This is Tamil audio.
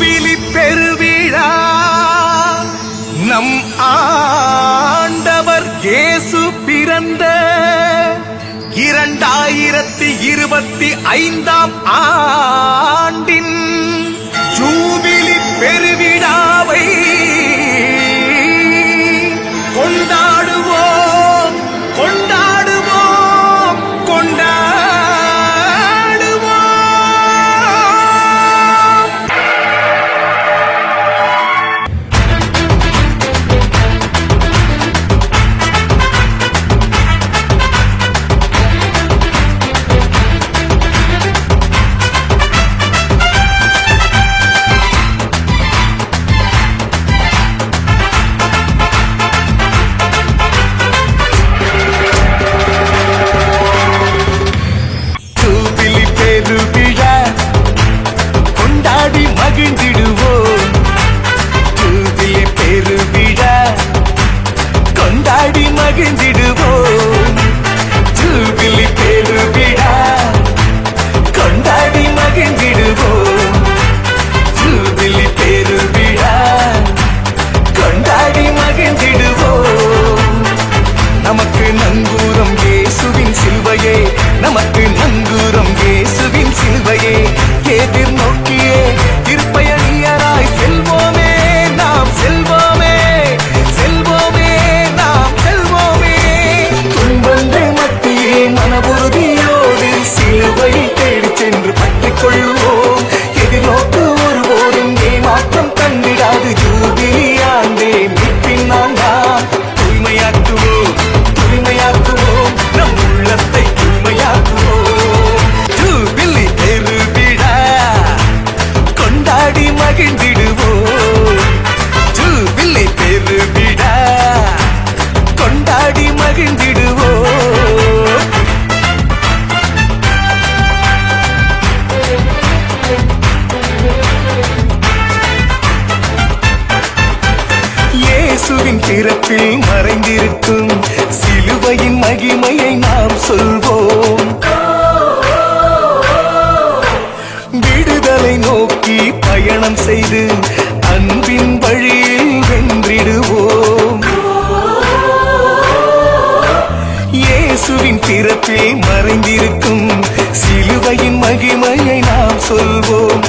ஜூபிலி பெருவிழா நம் ஆண்டவர் இயேசு பிறந்த 2025 ஆண்டின் ஜூபிலி பெருவிழாவை கொண்டாடுவோம் கொண்டாடுவோம் கொண்டாடுவோம். பெருவிழா கொண்டாடி மகிழ்ந்திடுவோம். ஜூபிலி பெருவிழா கொண்டாடி மகிழ்ந்திடுவோம். ஜூபிலி பெருவிழா கொண்டாடி மகிழ்ந்திடுவோம். ஜூபிலி பெருவிழா கொண்டாடி மகிழ்ந்திடுவோம். நமக்கு நங்கூரம் இயேசுவின் சிலுவையே, நமக்கு நங்கூரம் இயேசுவின் சிலுவையே. எதிர்நோக்கியே திருப்பயணியராய் செல்வோமே, நாம் செல்வோமே செல்வோமே நாம் செல்வோமே. துன்பங்கள் மத்தியே மன உறுதியோடு சிலுவை தேடி சென்று பற்றிக் கொள்வோம். எதிர்நோக்கு ஒருவோரும் ஏமாற்றம் கண்டிடாது. ஜூபிலி ஆண்டே மீட்பின் நான்தான். தூய்மையாக்குவோம் தூய்மையாக்குவோம் நம் உள்ளத்தை தூய்மையாக்குவோம். ஜூபிலி பெருவிழா கொண்டாடி மகிழ்ந்திடுவோம். ஜூபிலி பெருவிழா கொண்டாடி மகிழ்ந்திடுவோம். இயேசுவின் பிறப்பில் மறைந்திருக்கும் சிலுவையின் மகிமையை நாம் சொல்வோம். விடுதலை நோக்கி பயணம் செய்து அன்பின் வழியில் வென்றிடுவோம். இயேசுவின் பிறப்பில் மறைந்திருக்கும் சிலுவையின் மகிமையை நாம் சொல்வோம்.